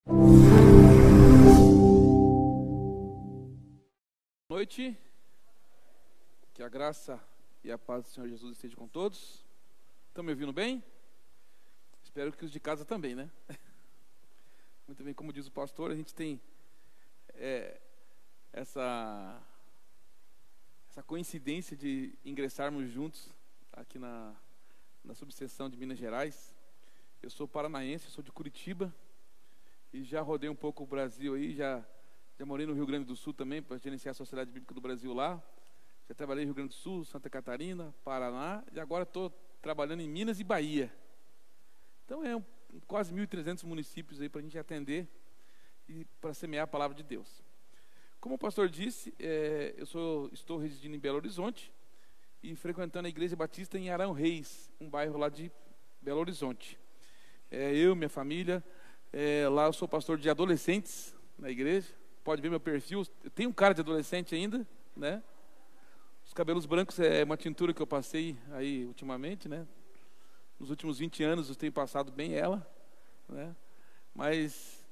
Boa noite, que a graça e a paz do Senhor Jesus estejam com todos. Estão me ouvindo bem? Espero que os de casa também, né? Muito bem, como diz o pastor, a gente tem essa coincidência de ingressarmos juntos aqui na subseção de Minas Gerais. Eu sou paranaense, sou de Curitiba e já rodei um pouco o Brasil aí, já morei no Rio Grande do Sul também, para gerenciar a Sociedade Bíblica do Brasil lá. Já trabalhei no Rio Grande do Sul, Santa Catarina, Paraná, e agora estou trabalhando em Minas e Bahia. Então quase 1.300 municípios aí para a gente atender e para semear a palavra de Deus. Como o pastor disse, estou residindo em Belo Horizonte e frequentando a Igreja Batista em Arão Reis, um bairro lá de Belo Horizonte. Eu, minha família, lá eu sou pastor de adolescentes na igreja. Pode ver meu perfil, eu tenho um cara de adolescente ainda, né? Os cabelos brancos é uma tintura que eu passei aí ultimamente, né? Nos últimos 20 anos eu tenho passado bem ela, né? Mas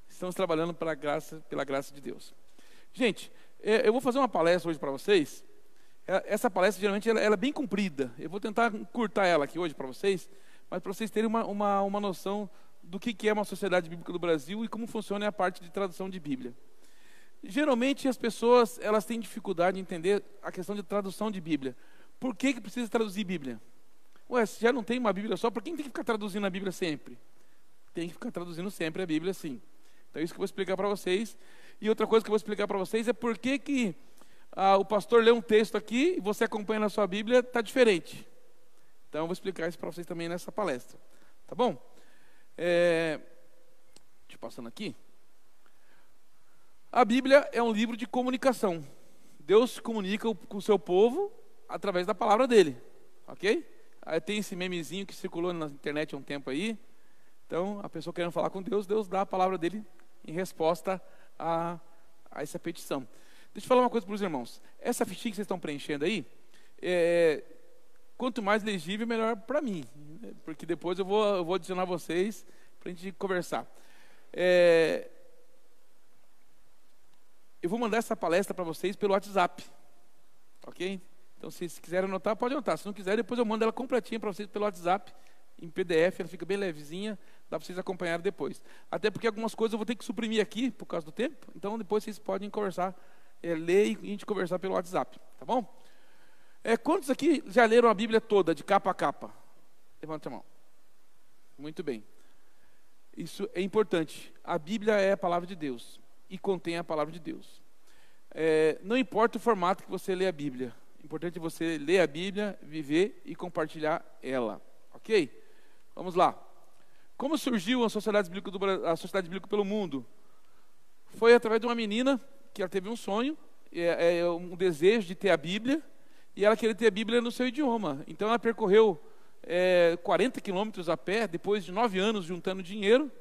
estamos trabalhando pela graça de Deus. Gente, eu vou fazer uma palestra hoje para vocês. Essa palestra geralmente ela é bem comprida. Eu vou tentar encurtar ela aqui hoje para vocês, mas para vocês terem uma noção do que é uma sociedade bíblica do Brasil e como funciona a parte de tradução de Bíblia. Geralmente as pessoas elas têm dificuldade em entender a questão de tradução de Bíblia. Por que precisa traduzir Bíblia? Ué, se já não tem uma Bíblia só, por que tem que ficar traduzindo a Bíblia sempre? Tem que ficar traduzindo sempre a Bíblia, sim. Então é isso que eu vou explicar para vocês. E outra coisa que eu vou explicar para vocês é por que o pastor lê um texto aqui e você acompanha na sua Bíblia, está diferente. Então eu vou explicar isso para vocês também nessa palestra. Tá bom? Deixa eu passando aqui. A Bíblia é um livro de comunicação. Deus se comunica com o seu povo através da palavra dele. Ok? Aí tem esse memezinho que circulou na internet há um tempo aí. Então, a pessoa querendo falar com Deus, Deus dá a palavra dele em resposta a essa petição. Deixa eu falar uma coisa para os irmãos. Essa fichinha que vocês estão preenchendo aí, quanto mais legível, melhor para mim. Porque depois eu vou adicionar vocês para a gente conversar. Eu vou mandar essa palestra para vocês pelo WhatsApp. Ok? Então, se quiserem anotar, pode anotar. Se não quiser, depois eu mando ela completinha para vocês pelo WhatsApp, em PDF. Ela fica bem levezinha, dá para vocês acompanharem depois. Até porque algumas coisas eu vou ter que suprimir aqui, por causa do tempo. Então, depois vocês podem conversar, ler e a gente conversar pelo WhatsApp. Tá bom? Quantos aqui já leram a Bíblia toda, de capa a capa? Levanta a mão. Muito bem. Isso é importante. A Bíblia é a palavra de Deus e contém a palavra de Deus. Não importa o formato que você lê a Bíblia. O importante é você ler a Bíblia, viver e compartilhar ela. Ok? Vamos lá. Como surgiu a Sociedade Bíblica pelo mundo? Foi através de uma menina que ela teve um sonho, um desejo de ter a Bíblia, e ela queria ter a Bíblia no seu idioma. Então ela percorreu 40 quilômetros a pé, depois de 9 anos juntando dinheiro,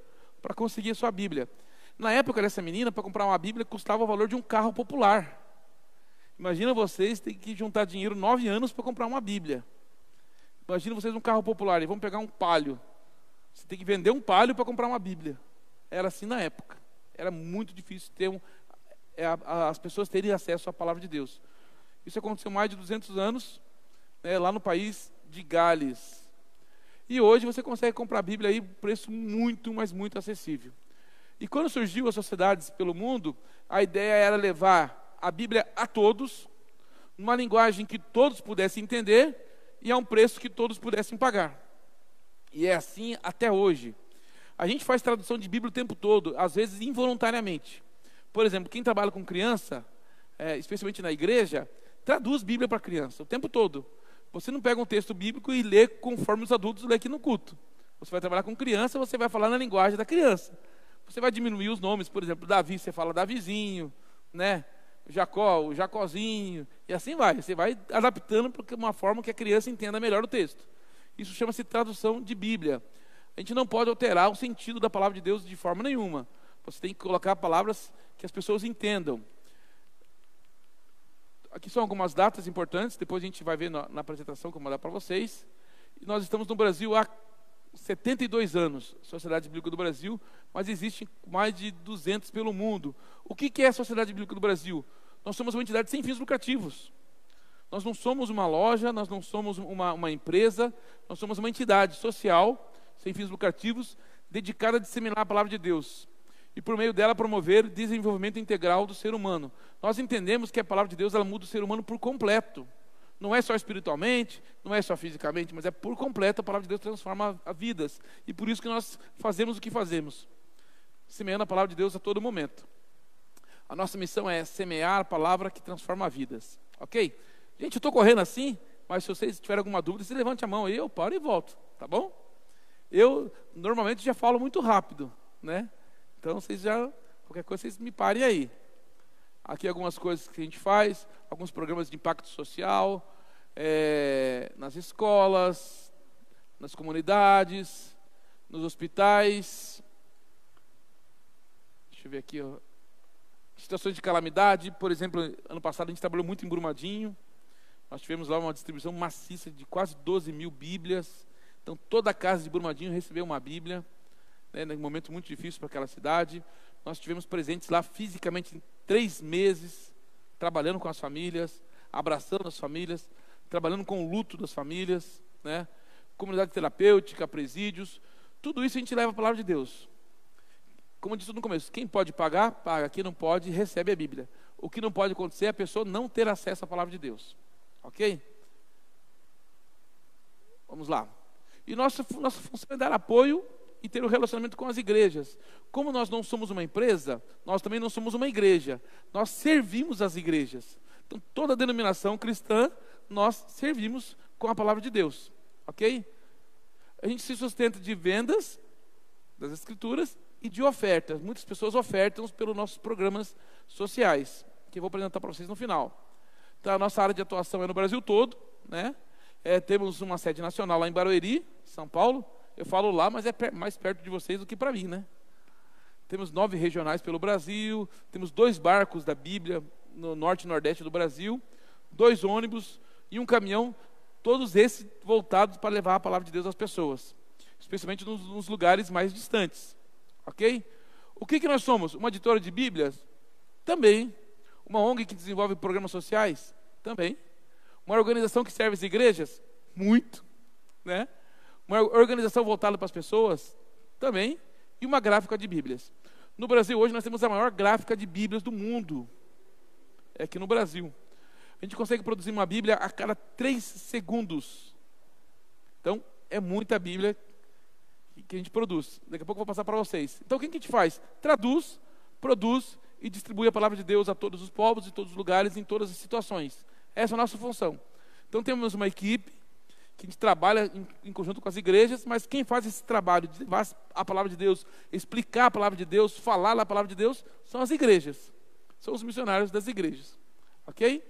para conseguir a sua Bíblia. Na época dessa menina, para comprar uma Bíblia, custava o valor de um carro popular. Imagina vocês terem que juntar dinheiro 9 anos para comprar uma Bíblia. Imagina vocês um carro popular e vão pegar um Palio. Você tem que vender um Palio para comprar uma Bíblia. Era assim na época. Era muito difícil ter as pessoas terem acesso à palavra de Deus. Isso aconteceu há mais de 200 anos, lá no país de Gales. E hoje você consegue comprar a Bíblia aí por preço muito, mas muito acessível. E quando surgiu as sociedades pelo mundo, a ideia era levar a Bíblia a todos, numa linguagem que todos pudessem entender e a um preço que todos pudessem pagar. E é assim até hoje. A gente faz tradução de Bíblia o tempo todo, às vezes involuntariamente. Por exemplo, quem trabalha com criança, especialmente na igreja, traduz Bíblia para criança o tempo todo. Você não pega um texto bíblico e lê conforme os adultos lêem aqui no culto. Você vai trabalhar com criança, você vai falar na linguagem da criança. Você vai diminuir os nomes, por exemplo, Davi, você fala Davizinho, né? Jacó, o Jacozinho, e assim vai. Você vai adaptando para uma forma que a criança entenda melhor o texto. Isso chama-se tradução de Bíblia. A gente não pode alterar o sentido da palavra de Deus de forma nenhuma. Você tem que colocar palavras que as pessoas entendam. Aqui são algumas datas importantes, depois a gente vai ver na apresentação que eu vou mandar para vocês. E nós estamos no Brasil há 72 anos, Sociedade Bíblica do Brasil, mas existem mais de 200 pelo mundo. O que é a Sociedade Bíblica do Brasil? Nós somos uma entidade sem fins lucrativos. Nós não somos uma loja, nós não somos uma empresa, nós somos uma entidade social, sem fins lucrativos, dedicada a disseminar a palavra de Deus. E por meio dela promover o desenvolvimento integral do ser humano. Nós entendemos que a palavra de Deus ela muda o ser humano por completo. Não é só espiritualmente, não é só fisicamente, mas é por completo. A palavra de Deus transforma vidas. E por isso que nós fazemos o que fazemos. Semeando a palavra de Deus a todo momento. A nossa missão é semear a palavra que transforma vidas. Ok? Gente, eu estou correndo assim, mas se vocês tiverem alguma dúvida, você levante a mão aí, eu paro e volto. Tá bom? Eu normalmente já falo muito rápido, né? Então vocês já, qualquer coisa vocês me parem aí. Aqui algumas coisas que a gente faz, alguns programas de impacto social, nas escolas, nas comunidades, nos hospitais. Deixa eu ver aqui, ó. Situações de calamidade, por exemplo, ano passado a gente trabalhou muito em Brumadinho. Nós tivemos lá uma distribuição maciça de quase 12 mil Bíblias. Então toda a casa de Brumadinho recebeu uma Bíblia, né, num momento muito difícil para aquela cidade. Nós tivemos presentes lá fisicamente em 3 meses, trabalhando com as famílias, abraçando as famílias, trabalhando com o luto das famílias, né? Comunidade terapêutica, presídios, tudo isso a gente leva a palavra de Deus. Como eu disse no começo, quem pode pagar, paga. Quem não pode, recebe a Bíblia. O que não pode acontecer é a pessoa não ter acesso à palavra de Deus. Ok? Vamos lá. E nossa função é dar apoio e ter um relacionamento com as igrejas. Como nós não somos uma empresa, nós também não somos uma igreja. Nós servimos as igrejas. Então, toda denominação cristã, nós servimos com a palavra de Deus. Ok? A gente se sustenta de vendas das escrituras e de ofertas. Muitas pessoas ofertam pelos nossos programas sociais, que eu vou apresentar para vocês no final. Então, a nossa área de atuação é no Brasil todo, né? Temos uma sede nacional lá em Barueri, São Paulo. Eu falo lá, mas é mais perto de vocês do que para mim, né? Temos 9 regionais pelo Brasil, temos 2 barcos da Bíblia no norte e nordeste do Brasil, 2 ônibus e um caminhão, todos esses voltados para levar a palavra de Deus às pessoas, especialmente nos lugares mais distantes. Ok? O que nós somos? Uma editora de Bíblias? Também. Uma ONG que desenvolve programas sociais? Também. Uma organização que serve as igrejas? Muito. Né? Uma organização voltada para as pessoas? Também. E uma gráfica de Bíblias. No Brasil, hoje, nós temos a maior gráfica de Bíblias do mundo. É aqui no Brasil. A gente consegue produzir uma Bíblia a cada 3 segundos. Então, é muita Bíblia que a gente produz. Daqui a pouco eu vou passar para vocês. Então, o que a gente faz? Traduz, produz e distribui a palavra de Deus a todos os povos, em todos os lugares, em todas as situações. Essa é a nossa função. Então, temos uma equipe que a gente trabalha em conjunto com as igrejas, mas quem faz esse trabalho de levar a palavra de Deus, explicar a palavra de Deus, falar a palavra de Deus, são as igrejas. São os missionários das igrejas. Ok?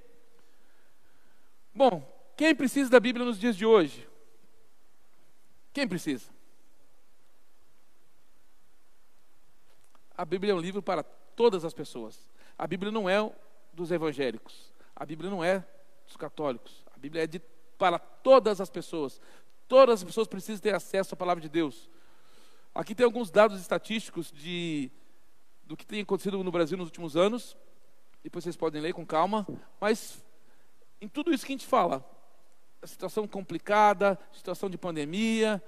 Bom, quem precisa da Bíblia nos dias de hoje? Quem precisa? A Bíblia é um livro para todas as pessoas. A Bíblia não é dos evangélicos. A Bíblia não é dos católicos. A Bíblia é para todas as pessoas. Todas as pessoas precisam ter acesso à palavra de Deus. Aqui tem alguns dados estatísticos do que tem acontecido no Brasil nos últimos anos. Depois vocês podem ler com calma. Mas em tudo isso que a gente fala, a situação complicada, situação de pandemia,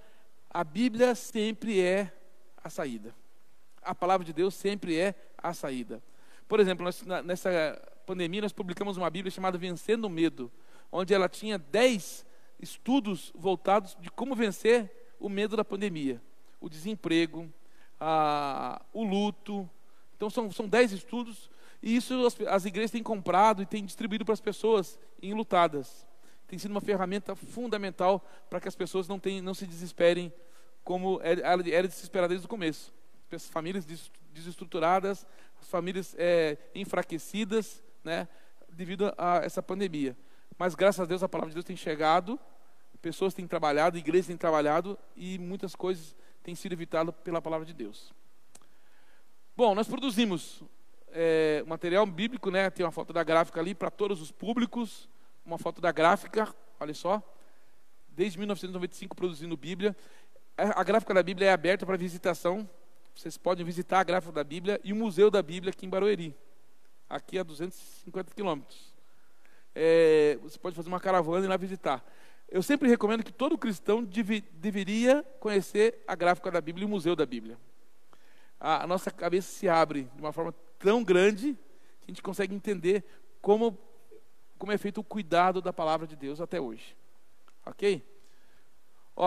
a Bíblia sempre é a saída. A palavra de Deus sempre é a saída. Por exemplo, nessa pandemia nós publicamos uma Bíblia chamada Vencendo o Medo, onde ela tinha 10 estudos voltados de como vencer o medo da pandemia. O desemprego, o luto. Então são 10 estudos, e isso as igrejas têm comprado e têm distribuído para as pessoas enlutadas. Tem sido uma ferramenta fundamental para que as pessoas não se desesperem como era desesperada desde o começo. As famílias desestruturadas, as famílias enfraquecidas, né, devido a essa pandemia. Mas graças a Deus a palavra de Deus tem chegado, pessoas têm trabalhado, igrejas têm trabalhado e muitas coisas têm sido evitadas pela palavra de Deus. Bom, nós produzimos material bíblico, né? Tem uma foto da gráfica ali para todos os públicos, uma foto da gráfica, olha só, desde 1995 produzindo Bíblia. A gráfica da Bíblia é aberta para visitação. Vocês podem visitar a gráfica da Bíblia e o Museu da Bíblia aqui em Barueri, aqui a 250 quilômetros. Você pode fazer uma caravana e ir lá visitar. Eu sempre recomendo que todo cristão deveria conhecer a gráfica da Bíblia e o Museu da Bíblia. A nossa cabeça se abre de uma forma tão grande que a gente consegue entender como é feito o cuidado da palavra de Deus até hoje. Ok?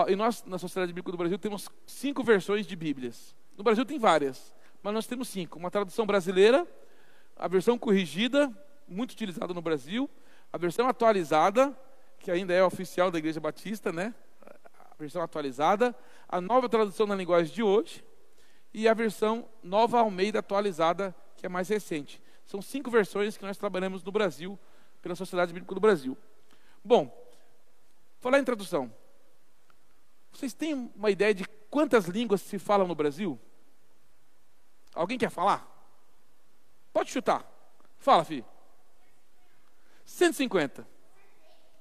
E nós, na Sociedade Bíblica do Brasil, temos 5 versões de Bíblias. No Brasil tem várias, mas nós temos 5. Uma tradução brasileira, a versão corrigida, muito utilizada no Brasil, a versão atualizada, que ainda é oficial da Igreja Batista, né? A versão atualizada, a nova tradução na linguagem de hoje, e a versão Nova Almeida atualizada, que é mais recente. São 5 versões que nós trabalhamos no Brasil, pela Sociedade Bíblica do Brasil. Bom, falar em tradução. Vocês têm uma ideia de quantas línguas se falam no Brasil? Alguém quer falar? Pode chutar. Fala, filho. 150.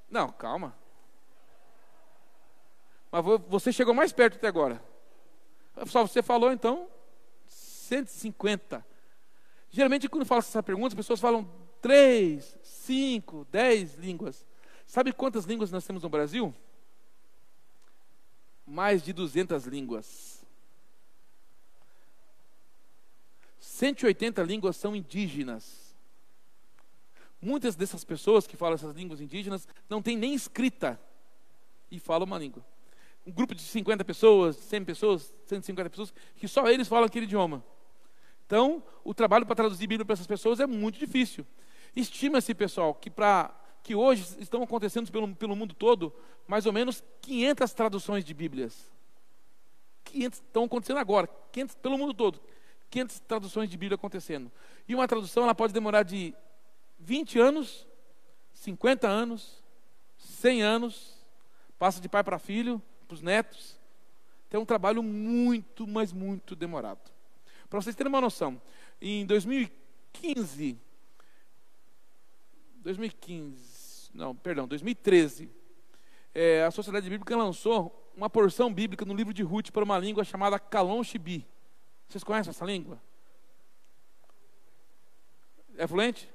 Não, calma. Mas você chegou mais perto até agora. Só você falou, então, 150. Geralmente, quando falo essa pergunta, as pessoas falam 3, 5, 10 línguas. Sabe quantas línguas nós temos no Brasil? Mais de 200 línguas. 180 línguas são indígenas. Muitas dessas pessoas que falam essas línguas indígenas não têm nem escrita e falam uma língua. Um grupo de 50 pessoas, 100 pessoas, 150 pessoas, que só eles falam aquele idioma. Então, o trabalho para traduzir Bíblia para essas pessoas é muito difícil. Estima-se, pessoal, que hoje estão acontecendo pelo mundo todo, mais ou menos 500 traduções de Bíblias. 500 estão acontecendo agora, 500 pelo mundo todo. 500 traduções de Bíblia acontecendo. E uma tradução, ela pode demorar de 20 anos, 50 anos, 100 anos, passa de pai para filho, para os netos. Então é um trabalho muito, mas muito demorado. Para vocês terem uma noção, em 2013, a Sociedade Bíblica lançou uma porção bíblica no livro de Ruth para uma língua chamada Calon Chibi. Vocês conhecem essa língua? É fluente?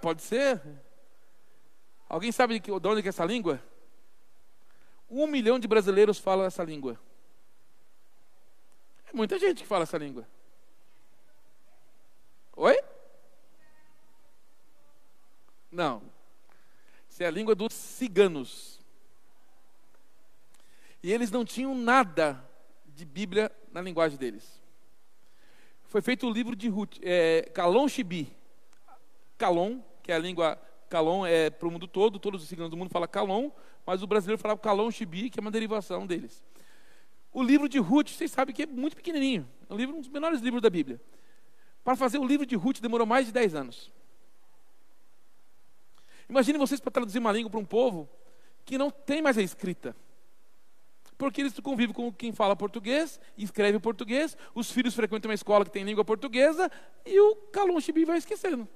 Pode ser. Alguém sabe de onde é essa língua? 1 milhão de brasileiros falam essa língua. É muita gente que fala essa língua. Oi? Não. Isso é a língua dos ciganos. E eles não tinham nada de Bíblia na linguagem deles. Foi feito o livro de Ruth, Calon Chibi. Calon, que é a língua, Calon é para o mundo todo, todos os ciganos do mundo falam Calon, mas o brasileiro falava Calon Chibi, que é uma derivação deles. O livro de Ruth, vocês sabem que é muito pequenininho, é um dos menores livros da Bíblia. Para fazer o livro de Ruth demorou mais de 10 anos. Imagine vocês para traduzir uma língua para um povo que não tem mais a escrita. Porque eles convivem com quem fala português, escreve português, os filhos frequentam uma escola que tem língua portuguesa e o Calon Chibi vai esquecendo.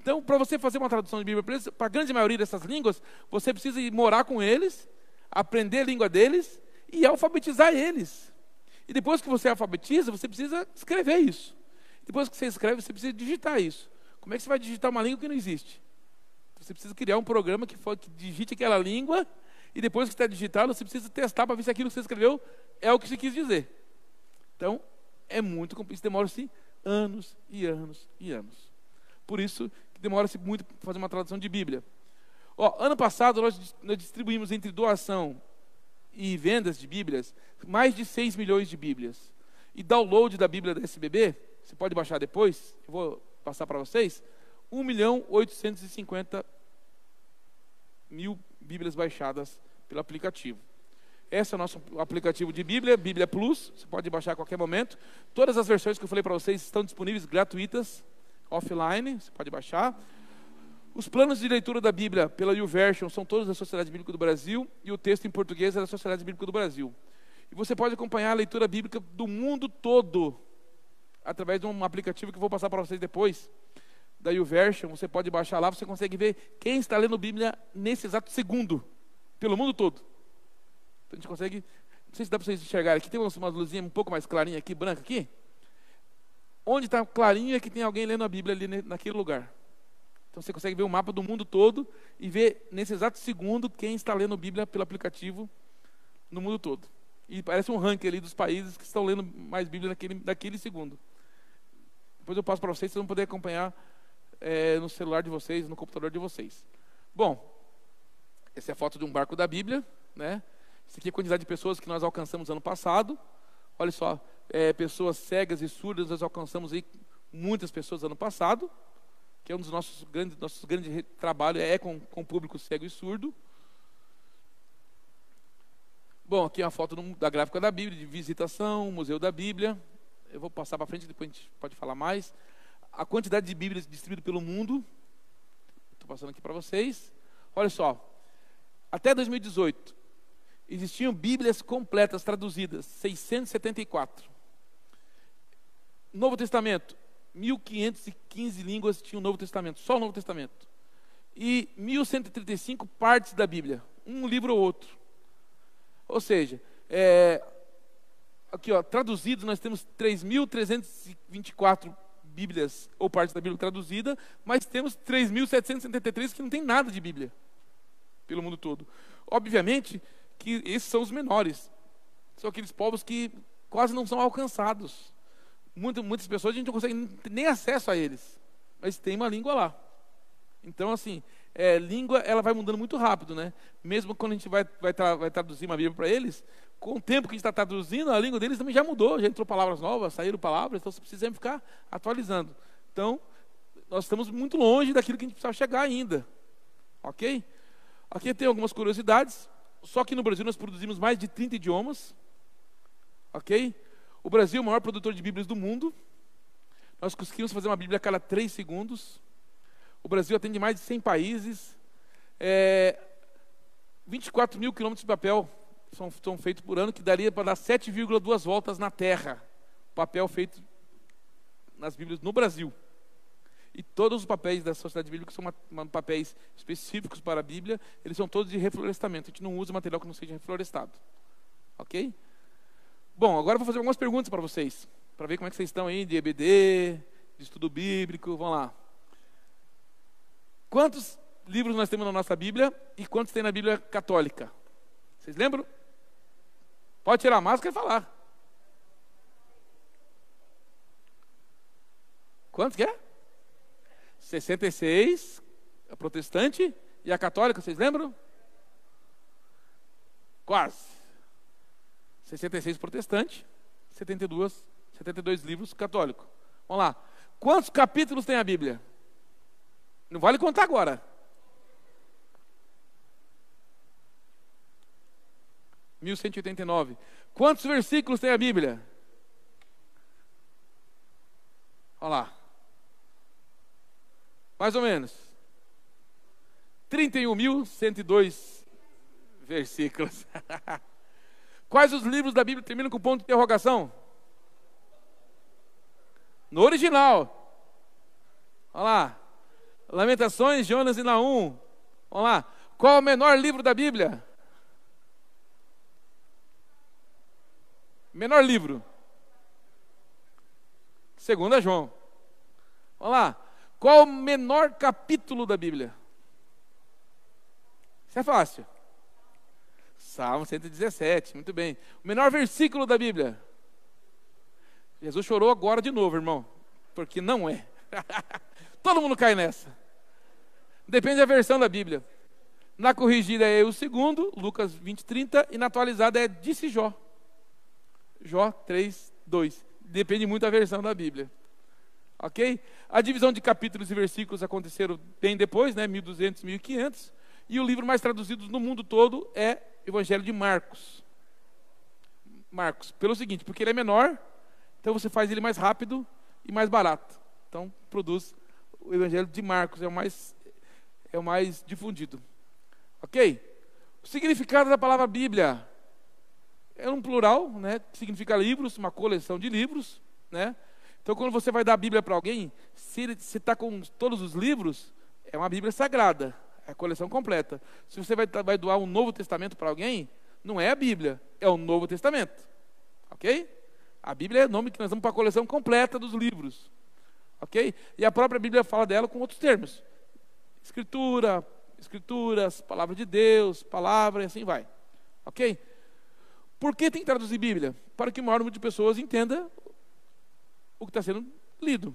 Então, para você fazer uma tradução de Bíblia para a grande maioria dessas línguas, você precisa ir morar com eles, aprender a língua deles e alfabetizar eles. E depois que você alfabetiza, você precisa escrever isso. Depois que você escreve, você precisa digitar isso. Como é que você vai digitar uma língua que não existe? Você precisa criar um programa que digite aquela língua e depois que está digitado, você precisa testar para ver se aquilo que você escreveu é o que você quis dizer. Então, é muito complexo. Isso demora-se anos e anos e anos. Por isso que demora-se muito para fazer uma tradução de Bíblia. Ano passado, nós distribuímos entre doação e vendas de Bíblias, mais de 6 milhões de Bíblias. E download da Bíblia da SBB, você pode baixar depois, eu vou passar para vocês, 1.850.000 Bíblias baixadas pelo aplicativo. Esse é o nosso aplicativo de Bíblia, Bíblia Plus, você pode baixar a qualquer momento. Todas as versões que eu falei para vocês estão disponíveis gratuitas, offline, você pode baixar. Os planos de leitura da Bíblia pela YouVersion são todos da Sociedade Bíblica do Brasil e o texto em português é da Sociedade Bíblica do Brasil. E você pode acompanhar a leitura bíblica do mundo todo através de um aplicativo que eu vou passar para vocês depois, da YouVersion. Você pode baixar lá, você consegue ver quem está lendo Bíblia nesse exato segundo, pelo mundo todo. Então a gente consegue, não sei se dá para vocês enxergarem aqui, tem uma luzinha um pouco mais clarinha aqui, branca aqui. Onde está clarinho é que tem alguém lendo a Bíblia ali naquele lugar. Então você consegue ver o mapa do mundo todo e ver nesse exato segundo quem está lendo a Bíblia pelo aplicativo no mundo todo. E parece um ranking ali dos países que estão lendo mais Bíblia naquele segundo. Depois eu passo para vocês vão poder acompanhar no celular de vocês, no computador de vocês. Bom, essa é a foto de um barco da Bíblia, né? Essa aqui é a quantidade de pessoas que nós alcançamos ano passado. Olha só, pessoas cegas e surdas, nós alcançamos aí muitas pessoas ano passado, que é um dos nossos grandes trabalhos, com o público cego e surdo. Bom, aqui é uma foto da gráfica da Bíblia, de visitação, Museu da Bíblia. Eu vou passar para frente, depois a gente pode falar mais. A quantidade de Bíblias distribuídas pelo mundo. Estou passando aqui para vocês. Olha só, até 2018, existiam Bíblias completas, traduzidas, 674. Novo Testamento, 1.515 línguas tinham o Novo Testamento, só o Novo Testamento. E 1.135 partes da Bíblia, um livro ou outro. Ou seja, aqui ó, traduzidos nós temos 3.324 Bíblias ou partes da Bíblia traduzida, mas temos 3.773 que não tem nada de Bíblia pelo mundo todo. Obviamente que esses são os menores, são aqueles povos que quase não são alcançados. Muitas pessoas a gente não consegue nem acesso a eles, mas tem uma língua lá. Então assim, língua ela vai mudando muito rápido, né? Mesmo quando a gente vai traduzir uma Bíblia para eles, com o tempo que a gente está traduzindo, a língua deles também já mudou, já entrou palavras novas, saíram palavras, então você precisa ficar atualizando. Então, nós estamos muito longe daquilo que a gente precisa chegar ainda. Ok? Aqui tem algumas curiosidades. Só que no Brasil nós produzimos mais de 30 idiomas. Ok? O Brasil é o maior produtor de Bíblias do mundo. Nós conseguimos fazer uma Bíblia a cada 3 segundos. O Brasil atende mais de 100 países. 24 mil quilômetros de papel são feitos por ano, que daria para dar 7,2 voltas na Terra. Papel feito nas Bíblias no Brasil. E todos os papéis da Sociedade Bíblica, que são papéis específicos para a Bíblia, eles são todos de reflorestamento. A gente não usa material que não seja reflorestado. Ok? Bom, agora eu vou fazer algumas perguntas para vocês, para ver como é que vocês estão aí, de EBD, de estudo bíblico. Vamos lá. Quantos livros nós temos na nossa Bíblia e quantos tem na Bíblia católica? Vocês lembram? Pode tirar a máscara e falar. Quantos que é? 66, a protestante, e a católica, vocês lembram? Quase. 66 protestante, 72 livros católicos. Vamos lá. Quantos capítulos tem a Bíblia? Não vale contar agora. 1189. Quantos versículos tem a Bíblia? Olha lá. Mais ou menos. 31.102 versículos. Quais os livros da Bíblia terminam com ponto de interrogação? No original. Olha lá. Lamentações, Jonas e Naum. Vamos lá. Qual é o menor livro da Bíblia? Menor livro. 2 João. Vamos lá. Qual é o menor capítulo da Bíblia? Isso é fácil. Salmo 117, muito bem. O menor versículo da Bíblia? Jesus chorou agora de novo, irmão. Porque não é. Todo mundo cai nessa. Depende da versão da Bíblia. Na corrigida é o segundo, Lucas 20:30, e na atualizada é disse Jó. Jó 3:2. Depende muito da versão da Bíblia. Ok? A divisão de capítulos e versículos aconteceram bem depois, né? 1200, 1500. E o livro mais traduzido no mundo todo é o Evangelho de Marcos. Marcos, pelo seguinte, porque ele é menor, então você faz ele mais rápido e mais barato. Então, produz o Evangelho de Marcos, é o mais difundido. Ok? O significado da palavra Bíblia é um plural, né? Que significa livros, uma coleção de livros, né? Então, quando você vai dar a Bíblia para alguém, se está com todos os livros, é uma Bíblia sagrada, é a coleção completa. Se você vai doar um Novo Testamento para alguém, Não é a Bíblia, é o Novo Testamento. Ok? A Bíblia é o nome que nós damos para a coleção completa dos livros. Ok? E a própria Bíblia fala dela com outros termos. Escritura, escrituras, palavra de Deus, palavra e assim vai. Ok? Por que tem que traduzir Bíblia? Para que o maior número de pessoas entenda o que está sendo lido.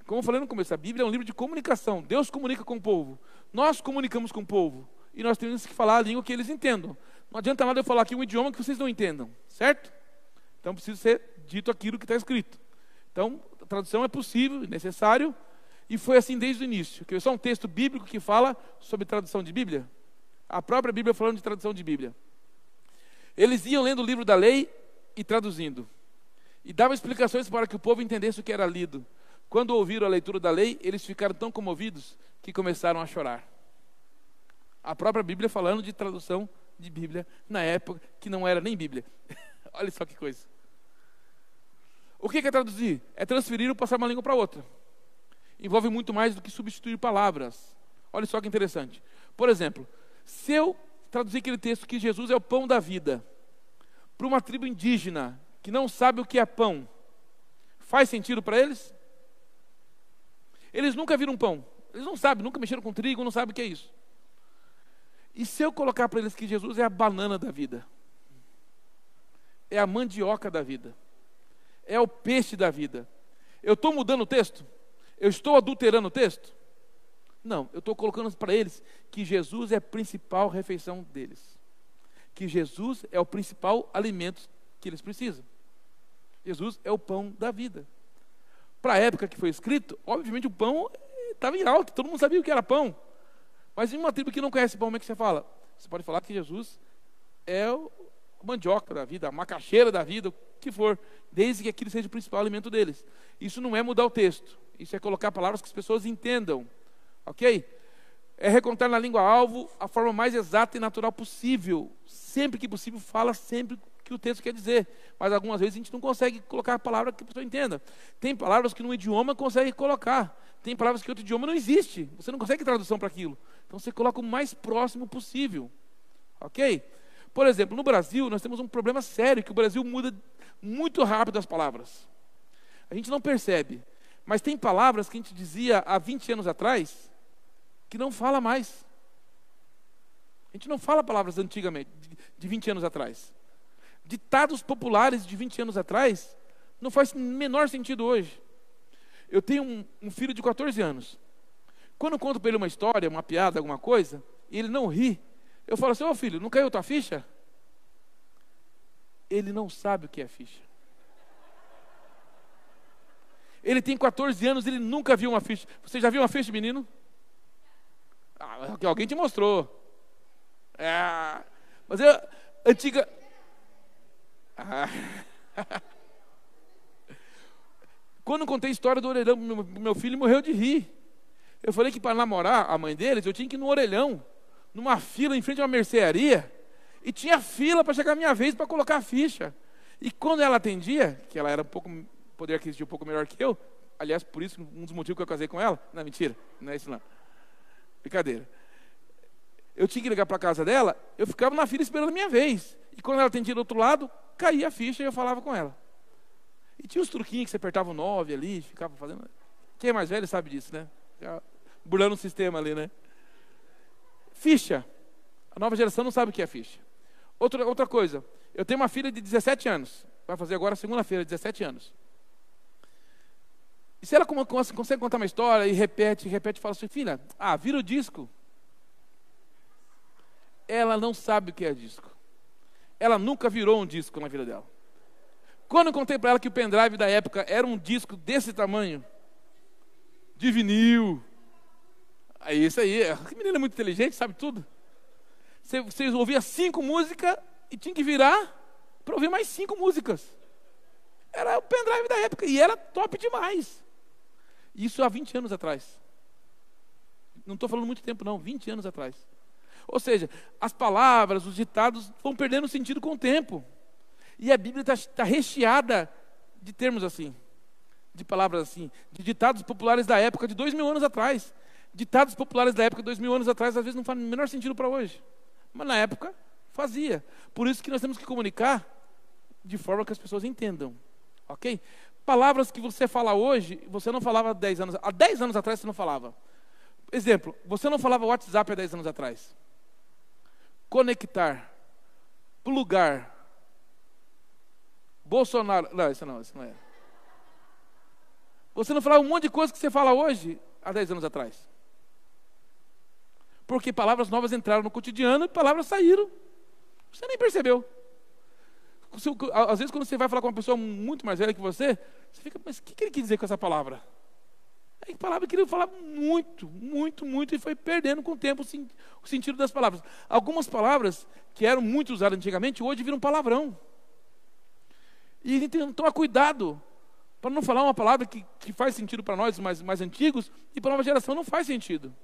Como eu falei no começo, a Bíblia é um livro de comunicação. Deus comunica com o povo. Nós comunicamos com o povo. E nós temos que falar a língua que eles entendam. Não adianta nada eu falar aqui um idioma que vocês não entendam. Certo? Então precisa ser dito aquilo que está escrito. Então, a tradução é possível, necessário. E foi assim desde o início. Que é só um texto bíblico que fala sobre tradução de Bíblia. A própria Bíblia falando de tradução de Bíblia. Eles iam lendo o livro da lei e traduzindo. E davam explicações para que o povo entendesse o que era lido. Quando ouviram a leitura da lei, eles ficaram tão comovidos que começaram a chorar. A própria Bíblia falando de tradução de Bíblia na época que não era nem Bíblia. Olha só que coisa. O que é traduzir? É transferir ou passar uma língua para outra. Envolve muito mais do que substituir palavras. Olha só que interessante. Por exemplo, se eu traduzir aquele texto que Jesus é o pão da vida para uma tribo indígena que não sabe o que é pão, faz sentido para eles? Eles nunca viram pão. Eles não sabem, nunca mexeram com trigo, não sabem o que é isso. E se eu colocar para eles que Jesus é a banana da vida, é a mandioca da vida, é o peixe da vida, eu estou mudando o texto? Eu estou adulterando o texto? Não, eu estou colocando para eles que Jesus é a principal refeição deles. Que Jesus é o principal alimento que eles precisam. Jesus é o pão da vida. Para a época que foi escrito, obviamente o pão estava em alta, todo mundo sabia o que era pão. Mas em uma tribo que não conhece pão, como é que você fala? Você pode falar que Jesus é o mandioca da vida, a macaxeira da vida, o que for, desde que aquilo seja o principal alimento deles. Isso não é mudar o texto, isso é colocar palavras que as pessoas entendam. Ok? É recontar na língua-alvo a forma mais exata e natural possível. Sempre que possível, fala sempre o que o texto quer dizer. Mas algumas vezes a gente não consegue colocar a palavra que a pessoa entenda. Tem palavras que num idioma consegue colocar. Tem palavras que outro idioma não existe. Você não consegue tradução para aquilo. Então você coloca o mais próximo possível. Ok? Por exemplo, no Brasil nós temos um problema sério, que o Brasil muda muito rápido as palavras. A gente não percebe. Mas tem palavras que a gente dizia há 20 anos atrás que não fala mais. A gente não fala palavras antigamente, de 20 anos atrás. Ditados populares de 20 anos atrás não faz menor sentido hoje. Eu tenho um filho de 14 anos. Quando eu conto para ele uma história, uma piada, alguma coisa, e ele não ri, eu falo assim: ô filho, não caiu tua ficha? Ele não sabe o que é ficha. Ele tem 14 anos, ele nunca viu uma ficha. Você já viu uma ficha, menino? Alguém te mostrou. Mas eu, antiga... Quando eu contei a história do orelhão pro meu filho, ele morreu de rir. Eu falei que para namorar a mãe deles, eu tinha que ir no orelhão, numa fila em frente a uma mercearia, e tinha fila para chegar a minha vez para colocar a ficha. E quando ela atendia, que ela era poder aquisitivo um pouco melhor que eu, aliás, por isso, um dos motivos que eu casei com ela, não, mentira, não é isso não, brincadeira. Eu tinha que ligar para a casa dela, eu ficava na fila esperando a minha vez, e quando ela atendia do outro lado, caía a ficha e eu falava com ela. E tinha uns truquinhos que você apertava o 9 ali, ficava fazendo, quem é mais velho sabe disso, né? Burlando o sistema ali, né? Ficha, a nova geração não sabe o que é ficha. Outra coisa, eu tenho uma filha de 17 anos, vai fazer agora segunda-feira, 17 anos. E se ela consegue contar uma história e repete, e fala assim: filha, vira o disco. Ela não sabe o que é disco. Ela nunca virou um disco na vida dela. Quando eu contei para ela que o pendrive da época era um disco desse tamanho, de vinil. Aí isso aí, que menina muito inteligente, sabe tudo. Você ouvia 5 músicas e tinha que virar para ouvir mais 5 músicas. Era o pendrive da época e era top demais. Isso há 20 anos atrás. Não estou falando muito tempo não, 20 anos atrás. Ou seja, as palavras, os ditados vão perdendo sentido com o tempo. E a Bíblia está recheada de termos assim, de palavras assim, de ditados populares da época de 2000 anos atrás. Ditados populares da época de 2000 anos atrás, às vezes não faz o menor sentido para hoje. Mas na época Fazia. Por isso que nós temos que comunicar de forma que as pessoas entendam. Ok? Palavras que você fala hoje, você não falava há 10 anos. Há 10 anos atrás você não falava. Exemplo, você não falava WhatsApp há 10 anos atrás. Conectar. Plugar. Bolsonaro. Não, isso não é. Você não falava um monte de coisa que você fala hoje há 10 anos atrás. Porque palavras novas entraram no cotidiano e palavras saíram. Você nem percebeu. Às vezes quando você vai falar com uma pessoa muito mais velha que você fica, mas o que ele quis dizer com essa palavra? É palavra que ele falava muito, muito, muito, e foi perdendo com o tempo o sentido das palavras. Algumas palavras que eram muito usadas antigamente, hoje viram palavrão. E a gente tem que tomar cuidado para não falar uma palavra que faz sentido para nós mais antigos, e para a nova geração não faz sentido.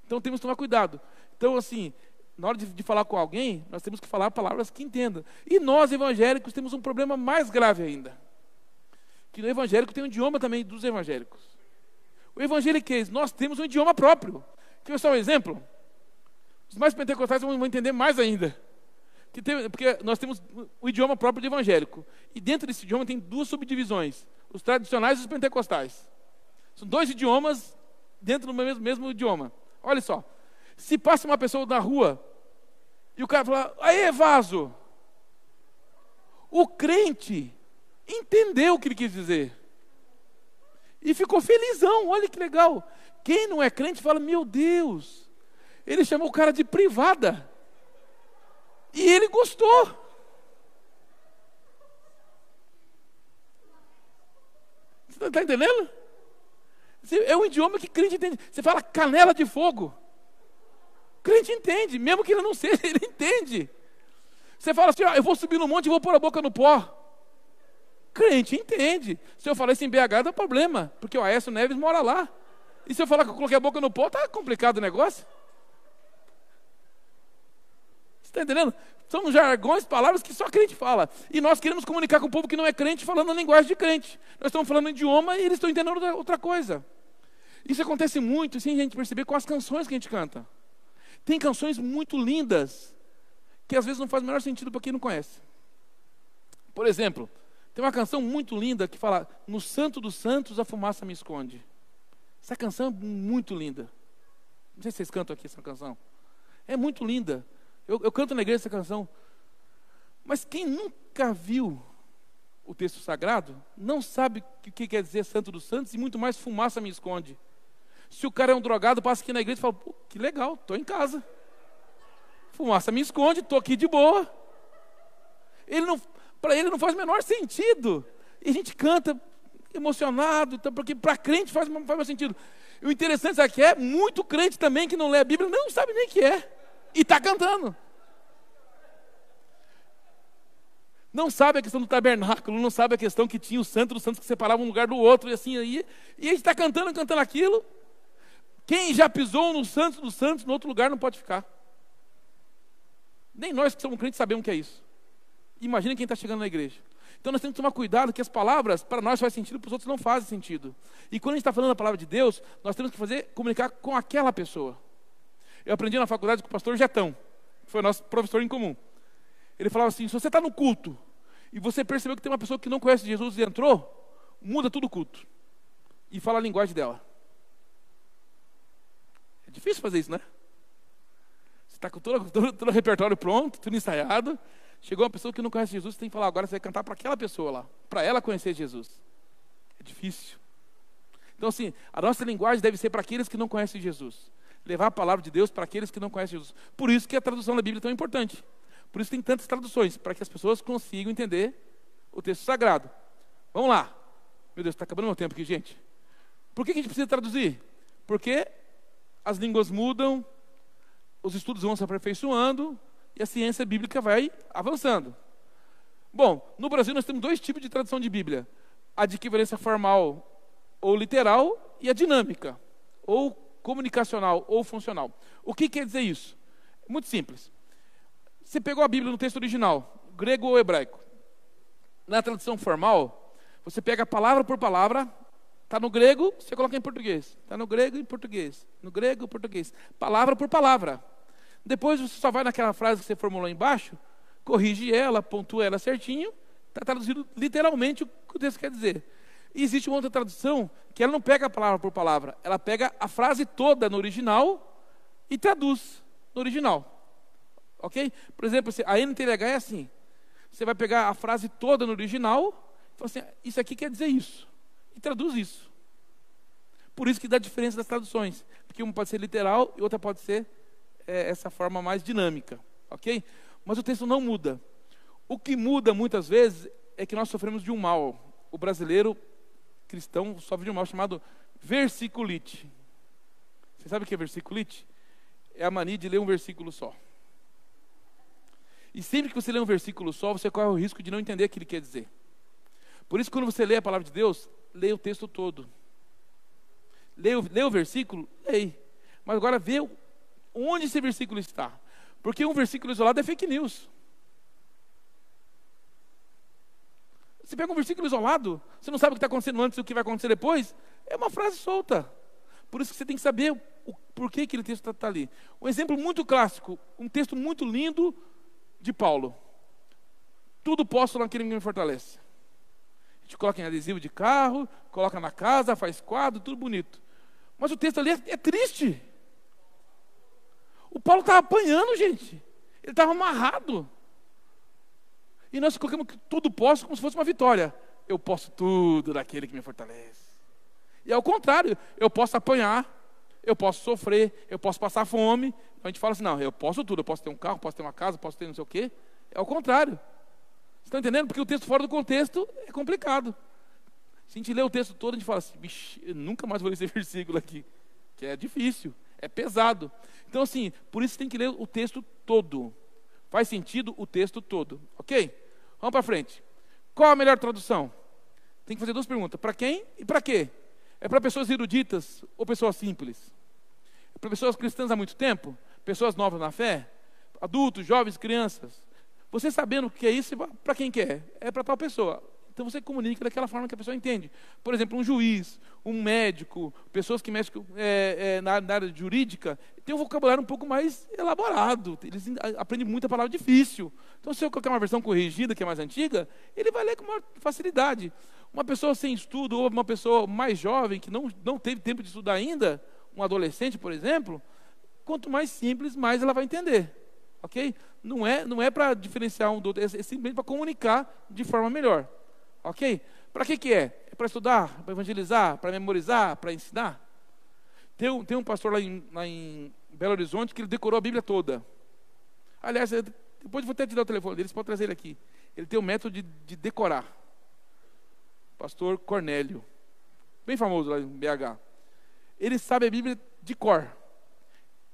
Então temos que tomar cuidado. Então, assim, na hora de falar com alguém, nós temos que falar palavras que entendam. E nós, evangélicos, temos um problema mais grave ainda. Que no evangélico tem um idioma também dos evangélicos. O evangeliquez, nós temos um idioma próprio. Quer ver só um exemplo? Os mais pentecostais vão entender mais ainda. Porque nós temos o idioma próprio do evangélico. E dentro desse idioma tem duas subdivisões. Os tradicionais e os pentecostais. São dois idiomas dentro do mesmo idioma. Olha só. Se passa uma pessoa na rua e o cara fala, aê, vaso. O crente entendeu o que ele quis dizer. E ficou felizão, olha que legal. Quem não é crente fala, meu Deus, ele chamou o cara de privada. E ele gostou. Você está entendendo? É um idioma que crente entende. Você fala canela de fogo. Crente entende, mesmo que ele não seja, ele entende. Você fala assim, eu vou subir no monte e vou pôr a boca no pó. Crente entende. Se eu falar isso em BH, dá problema, porque o Aécio Neves mora lá. E se eu falar que eu coloquei a boca no pó, tá complicado o negócio. Você está entendendo? São jargões, palavras que só crente fala. E nós queremos comunicar com o povo que não é crente, falando a linguagem de crente. Nós estamos falando idioma e eles estão entendendo outra coisa. Isso acontece muito, sem a gente perceber, com as canções que a gente canta. Tem canções muito lindas, que às vezes não faz o menor sentido para quem não conhece. Por exemplo, tem uma canção muito linda que fala, no santo dos santos a fumaça me esconde. Essa canção é muito linda. Não sei se vocês cantam aqui essa canção. É muito linda. Eu canto na igreja essa canção. Mas quem nunca viu o texto sagrado, não sabe o que quer dizer santo dos santos, e muito mais fumaça me esconde. Se o cara é um drogado, passa aqui na igreja e fala, pô, que legal, estou em casa. Fumaça me esconde, estou aqui de boa. Para ele não faz o menor sentido. E a gente canta emocionado, então, porque para crente faz mais sentido. E o interessante é que é muito crente também que não lê a Bíblia, não sabe nem o que é. E está cantando. Não sabe a questão do tabernáculo, não sabe a questão que tinha o santo dos santos que separavam um lugar do outro, e assim aí. E a gente está cantando aquilo. Quem já pisou no santo dos santos, no outro lugar não pode ficar. Nem nós que somos crentes sabemos o que é isso. Imagina quem está chegando na igreja. Então nós temos que tomar cuidado que as palavras para nós fazem sentido, para os outros não fazem sentido. E quando a gente está falando a palavra de Deus, nós temos que comunicar com aquela pessoa. Eu aprendi na faculdade com o pastor Jetão, que foi nosso professor em comum. Ele falava assim, se você está no culto e você percebeu que tem uma pessoa que não conhece Jesus e entrou, muda tudo o culto. E fala a linguagem dela. É difícil fazer isso, né? Você está com todo o repertório pronto, tudo ensaiado. Chegou uma pessoa que não conhece Jesus, você tem que falar, agora você vai cantar para aquela pessoa lá, para ela conhecer Jesus. É difícil. Então assim, a nossa linguagem deve ser para aqueles que não conhecem Jesus. Levar a palavra de Deus para aqueles que não conhecem Jesus. Por isso que a tradução da Bíblia é tão importante. Por isso tem tantas traduções, para que as pessoas consigam entender o texto sagrado. Vamos lá. Meu Deus, está acabando meu tempo aqui, gente. Por que a gente precisa traduzir? Porque as línguas mudam, os estudos vão se aperfeiçoando e a ciência bíblica vai avançando. Bom, no Brasil nós temos dois tipos de tradução de Bíblia. A de equivalência formal ou literal e a dinâmica, ou comunicacional ou funcional. O que quer dizer isso? Muito simples. Você pegou a Bíblia no texto original, grego ou hebraico. Na tradução formal, você pega palavra por palavra, está no grego, você coloca em português. Está no grego e em português. No grego e português. Palavra por palavra. Depois você só vai naquela frase que você formulou embaixo, corrige ela, pontua ela certinho, está traduzido literalmente o que o texto quer dizer. E existe uma outra tradução que ela não pega palavra por palavra, ela pega a frase toda no original e traduz no original. Ok? Por exemplo, a NTLH é assim, você vai pegar a frase toda no original e fala assim, isso aqui quer dizer isso, e traduz isso. Por isso que dá diferença das traduções, porque uma pode ser literal e outra pode ser essa forma mais dinâmica, ok? Mas o texto não muda. O que muda muitas vezes é que nós sofremos de um mal. O brasileiro cristão sofre de um mal chamado versiculite. Você sabe o que é versiculite? É a mania de ler um versículo só. E sempre que você lê um versículo só, você corre o risco de não entender o que ele quer dizer. Por isso, quando você lê a palavra de Deus, leia o texto todo. Lê o versículo? Leia. Mas agora vê onde esse versículo está. Porque um versículo isolado é fake news. Você pega um versículo isolado, você não sabe o que está acontecendo antes e o que vai acontecer depois, é uma frase solta. Por isso que você tem que saber por que aquele texto está ali. Um exemplo muito clássico, um texto muito lindo de Paulo. Tudo posso naquele que me fortalece. A gente coloca em adesivo de carro, coloca na casa, faz quadro, tudo bonito. Mas o texto ali é triste. O Paulo estava apanhando, gente. Ele estava amarrado. E nós colocamos que tudo posso como se fosse uma vitória. Eu posso tudo daquele que me fortalece. E ao contrário, eu posso apanhar, eu posso sofrer, eu posso passar fome. A gente fala assim, não, eu posso tudo, eu posso ter um carro, posso ter uma casa, posso ter não sei o quê. É ao contrário. Vocês estão entendendo? Porque o texto fora do contexto é complicado. Se a gente lê o texto todo, a gente fala assim, bicho, eu nunca mais vou ler esse versículo aqui. Que é difícil, é pesado. Então assim, por isso tem que ler o texto todo. Faz sentido o texto todo, ok? Vamos para frente. Qual a melhor tradução? Tem que fazer duas perguntas. Para quem e para quê? É para pessoas eruditas ou pessoas simples? É para pessoas cristãs há muito tempo? Pessoas novas na fé? Adultos, jovens, crianças? Você sabendo o que é isso, para quem que é? É para tal pessoa. Então você comunica daquela forma que a pessoa entende. Por exemplo, um juiz, um médico, pessoas que mexem na área jurídica, tem um vocabulário um pouco mais elaborado. Eles aprendem muita palavra difícil. Então, se eu colocar uma versão corrigida, que é mais antiga, ele vai ler com maior facilidade. Uma pessoa sem estudo, ou uma pessoa mais jovem, que não teve tempo de estudar ainda, um adolescente, por exemplo, quanto mais simples, mais ela vai entender. Ok? Não é para diferenciar um do outro, é simplesmente para comunicar de forma melhor. Ok? Para que é? É para estudar, para evangelizar, para memorizar, para ensinar? Tem um pastor lá em Belo Horizonte que ele decorou a Bíblia toda. Aliás, depois vou até te dar o telefone dele, você pode trazer ele aqui. Ele tem um método de decorar. Pastor Cornélio. Bem famoso lá em BH. Ele sabe a Bíblia de cor.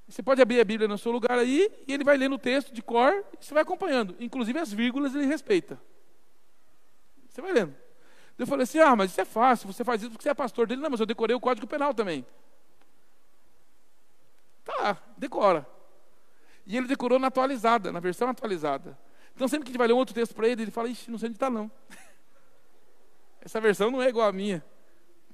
Você pode abrir a Bíblia no seu lugar aí, e ele vai lendo o texto de cor, e você vai acompanhando. Inclusive as vírgulas ele respeita. Você vai lendo. Eu falei assim, mas isso é fácil, você faz isso porque você é pastor dele. Não, mas eu decorei o Código Penal também. Tá, decora. E ele decorou na atualizada, na versão atualizada. Então sempre que a gente vai ler um outro texto para ele, ele fala, ixi, não sei onde está não. Essa versão não é igual à minha.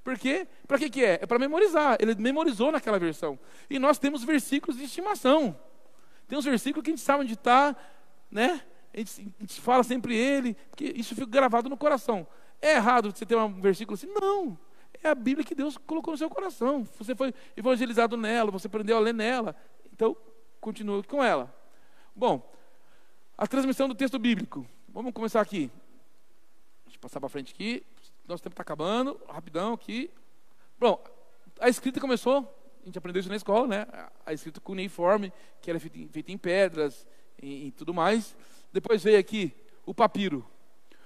Por quê? Para que é? É para memorizar. Ele memorizou naquela versão. E nós temos versículos de estimação. Tem uns versículos que a gente sabe onde está, né? A gente fala sempre ele, porque isso fica gravado no coração. É errado você ter um versículo assim? Não. É a Bíblia que Deus colocou no seu coração. Você foi evangelizado nela, você aprendeu a ler nela. Então, continue com ela. Bom, a transmissão do texto bíblico. Vamos começar aqui. Deixa eu passar para frente aqui. Nosso tempo está acabando. Rapidão aqui. Bom, a escrita começou, a gente aprendeu isso na escola, né? A escrita cuneiforme, que era feita em pedras e tudo mais. Depois veio aqui o papiro.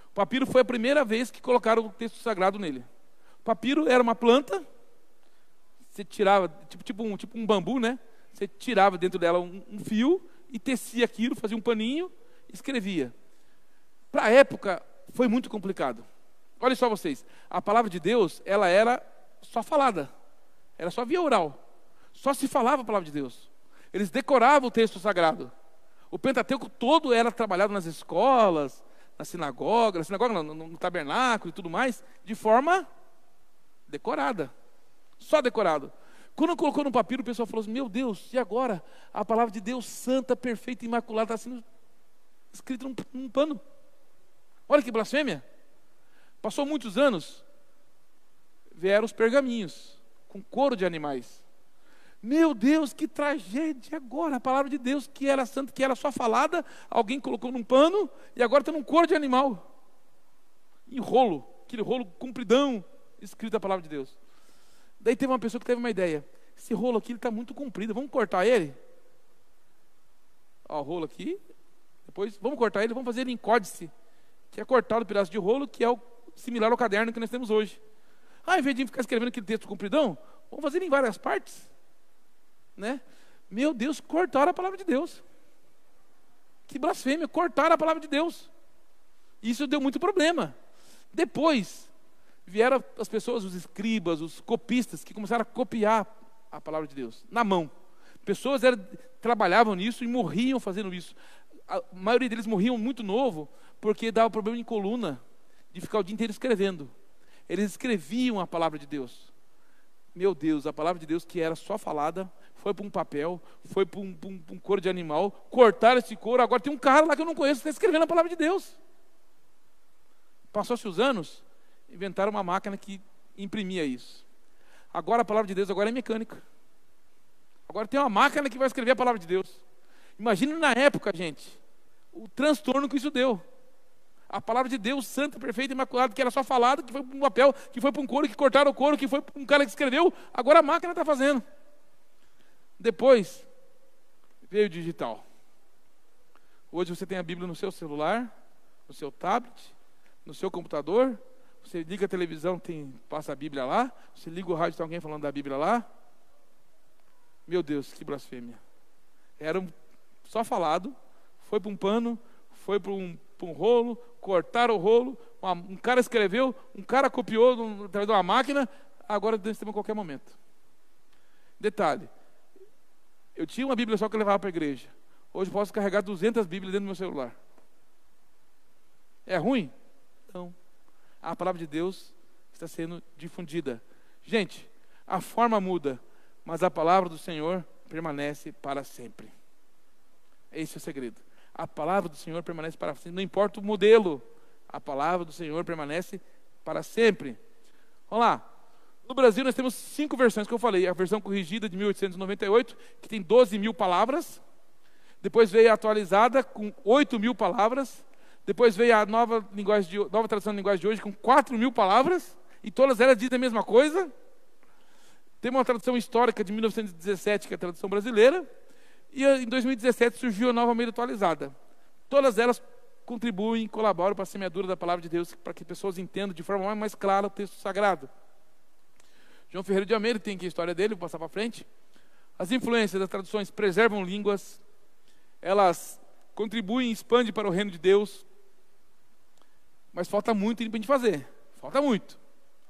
O papiro foi a primeira vez que colocaram o texto sagrado nele. O papiro era uma planta, você tirava, tipo um bambu, né? Você tirava dentro dela um fio e tecia aquilo, fazia um paninho e escrevia. Para a época, foi muito complicado. Olha só vocês, a palavra de Deus, ela era só falada, era só via oral. Só se falava a palavra de Deus. Eles decoravam o texto sagrado. O Pentateuco todo era trabalhado nas escolas, na sinagoga não, no tabernáculo e tudo mais, de forma decorada. Só decorado. Quando colocou no papiro, o pessoal falou assim, meu Deus, e agora? A palavra de Deus santa, perfeita e imaculada está sendo escrita num pano. Olha que blasfêmia. Passou muitos anos, vieram os pergaminhos, com couro de animais. Meu Deus, que tragédia agora. A palavra de Deus, que era santa, que era só falada, alguém colocou num pano, e agora está num couro de animal. Em rolo, aquele rolo compridão, escrito a palavra de Deus. Daí teve uma pessoa que teve uma ideia. Esse rolo aqui está muito comprido, vamos cortar ele? Ó, o rolo aqui. Depois, vamos cortar ele, vamos fazer ele em códice, que é cortado um pedaço de rolo, que é similar ao caderno que nós temos hoje. Em vez de ficar escrevendo aquele texto compridão, vamos fazer ele em várias partes. Né? Meu Deus, cortaram a palavra de Deus. Que blasfêmia, cortaram a palavra de Deus. Isso deu muito problema. Depois, vieram as pessoas, os escribas, os copistas, que começaram a copiar a palavra de Deus, na mão. Pessoas trabalhavam nisso e morriam fazendo isso. A maioria deles morriam muito novo, porque dava problema em coluna, de ficar o dia inteiro escrevendo. Eles escreviam a palavra de Deus. Meu Deus, a palavra de Deus que era só falada, foi para um papel, foi para um couro de animal, cortaram esse couro, agora tem um cara lá que eu não conheço, que está escrevendo a palavra de Deus. Passou-se os anos, inventaram uma máquina que imprimia isso. Agora a palavra de Deus agora é mecânica. Agora tem uma máquina que vai escrever a palavra de Deus. Imagine na época, gente, o transtorno que isso deu. A palavra de Deus, santa, perfeita, imaculada, que era só falada, que foi para um papel, que foi para um couro, que cortaram o couro, que foi para um cara que escreveu, agora a máquina está fazendo. Depois, veio o digital. Hoje você tem a Bíblia no seu celular, no seu tablet, no seu computador, você liga a televisão, passa a Bíblia lá, você liga o rádio, tem alguém falando da Bíblia lá. Meu Deus, que blasfêmia. Era só falado, foi para um pano, foi para um rolo, cortaram o rolo, um cara escreveu, um cara copiou através de uma máquina, agora nós temos a qualquer momento. Detalhe, eu tinha uma Bíblia só que eu levava para a igreja. Hoje eu posso carregar 200 Bíblias dentro do meu celular. É ruim? Não. A palavra de Deus está sendo difundida. Gente, a forma muda, mas a palavra do Senhor permanece para sempre. Esse é o segredo. A palavra do Senhor permanece para sempre. Não importa o modelo, a palavra do Senhor permanece para sempre. Vamos lá. No Brasil nós temos 5 versões que eu falei. A versão corrigida de 1898, que tem 12.000 palavras. Depois veio a atualizada com 8.000 palavras. Depois veio a nova tradução de linguagem de hoje com 4.000 palavras. E todas elas dizem a mesma coisa. Tem uma tradução histórica de 1917, que é a tradução brasileira. E em 2017 surgiu a nova meio atualizada. Todas elas contribuem, colaboram para a semeadura da palavra de Deus, para que pessoas entendam de forma mais clara o texto sagrado. João Ferreira de Almeida tem aqui a história dele, vou passar para frente. As influências das traduções preservam línguas, elas contribuem e expandem para o reino de Deus, mas falta muito para a gente fazer, falta muito,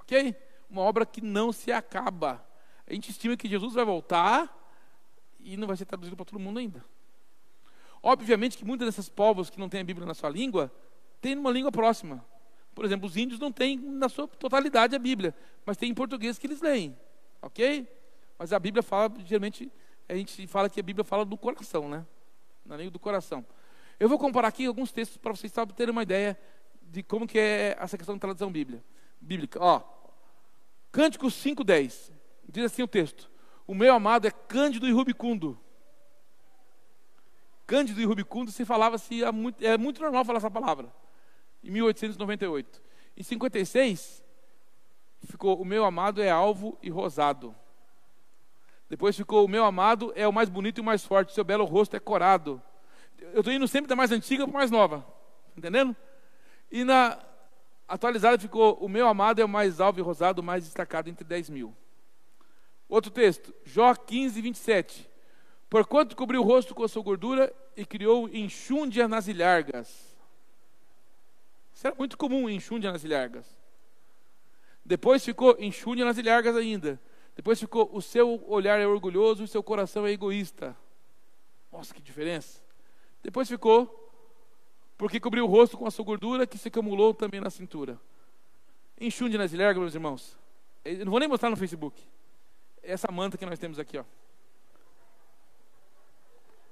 ok? Uma obra que não se acaba. A gente estima que Jesus vai voltar e não vai ser traduzido para todo mundo ainda. Obviamente que muitos desses povos que não têm a Bíblia na sua língua, têm uma língua próxima. Por exemplo, os índios não têm na sua totalidade a Bíblia, mas tem em português que eles leem, ok? Mas a Bíblia fala, geralmente, a gente fala que a Bíblia fala do coração, né? Na língua do coração. Eu vou comparar aqui alguns textos para vocês terem uma ideia de como que é essa questão da tradução bíblica. Cânticos 5:10. Diz assim o texto: o meu amado é cândido e rubicundo. Cândido e rubicundo se falava-se, é muito normal falar essa palavra. Em 1898. Em 56, ficou o meu amado é alvo e rosado. Depois ficou o meu amado é o mais bonito e o mais forte, seu belo rosto é corado. Eu estou indo sempre da mais antiga para a mais nova. Entendendo? E na atualizada ficou o meu amado é o mais alvo e rosado, o mais destacado entre 10.000. Outro texto, Jó 15:27. Porquanto cobriu o rosto com a sua gordura e criou enxúndia nas ilhargas. Isso era muito comum, enxúndia nas ilhargas. Depois ficou enxúndia nas ilhargas ainda. Depois ficou o seu olhar é orgulhoso e o seu coração é egoísta. Nossa, que diferença. Depois ficou porque cobriu o rosto com a sua gordura que se acumulou também na cintura. Enxúndia nas ilhargas, meus irmãos. Eu não vou nem mostrar no Facebook. essa manta que nós temos aqui, ó.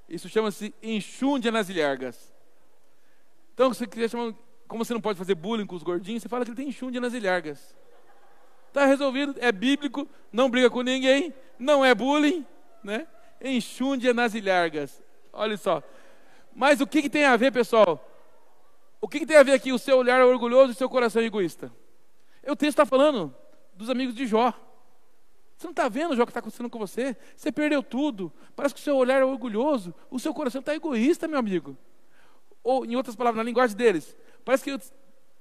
Isso chama-se enxúndia nas ilhargas. Então, você queria chamar, como você não pode fazer bullying com os gordinhos, você fala que ele tem enxúndia nas ilhargas. Está resolvido, é bíblico, não briga com ninguém, não é bullying, né? Enxúndia nas ilhargas. Olha só. Mas o que tem a ver, pessoal? O que tem a ver aqui? O seu olhar é orgulhoso e o seu coração é egoísta. O texto está falando dos amigos de Jó. Você não está vendo, Jó, o que está acontecendo com você? Você perdeu tudo. Parece que o seu olhar é orgulhoso. O seu coração está egoísta, meu amigo. Ou, em outras palavras, na linguagem deles, parece que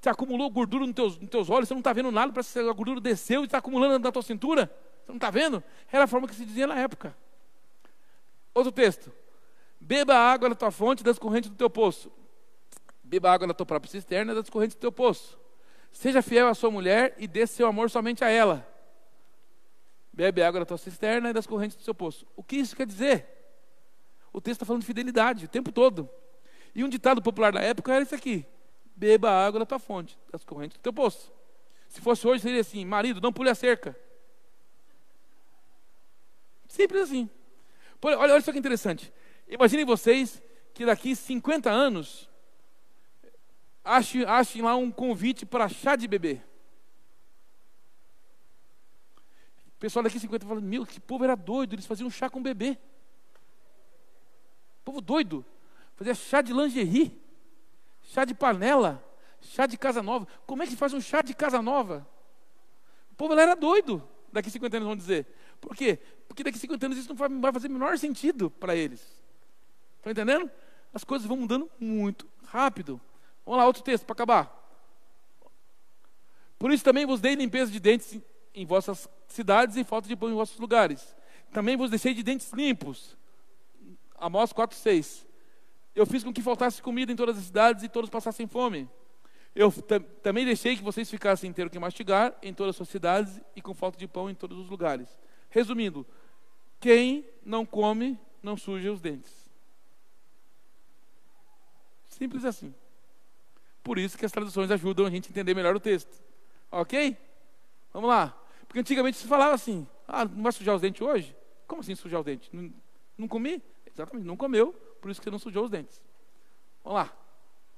você acumulou gordura nos teus olhos, você não está vendo nada, parece que a gordura desceu e está acumulando na tua cintura. Você não está vendo? Era a forma que se dizia na época. Outro texto. Beba a água da tua fonte, das correntes do teu poço. Beba a água da tua própria cisterna, das correntes do teu poço. Seja fiel à sua mulher e dê seu amor somente a ela. Bebe a água da tua cisterna e das correntes do seu poço. O que isso quer dizer? O texto está falando de fidelidade o tempo todo. E um ditado popular da época era isso aqui: beba a água da tua fonte, das correntes do teu poço. Se fosse hoje, seria assim: marido, não pule a cerca. Simples assim. Olha só que interessante. Imaginem vocês que daqui 50 anos achem lá um convite para chá de bebê. O pessoal daqui 50 fala: meu, que povo era doido, eles faziam chá com bebê. Povo doido. Fazia chá de lingerie, chá de panela, chá de casa nova. Como é que faz um chá de casa nova? O povo lá era doido. Daqui 50 anos vão dizer. Por quê? Porque daqui 50 anos isso não vai fazer o menor sentido para eles. Estão entendendo? As coisas vão mudando muito rápido. Vamos lá, outro texto para acabar. Por isso também vos dei limpeza de dentes em vossas cidades e falta de pão em vossos lugares. Também vos deixei de dentes limpos. Amós 4:6. Eu fiz com que faltasse comida em todas as cidades e todos passassem fome. Eu também deixei que vocês ficassem sem ter o que mastigar em todas as suas cidades e com falta de pão em todos os lugares. Resumindo, quem não come, não suja os dentes. Simples assim. Por isso que as traduções ajudam a gente a entender melhor o texto. Ok? Vamos lá. Porque antigamente se falava assim: ah, não vai sujar os dentes hoje? Como assim sujar os dentes? Não comi? Exatamente, não comeu, por isso que você não sujou os dentes. Vamos lá.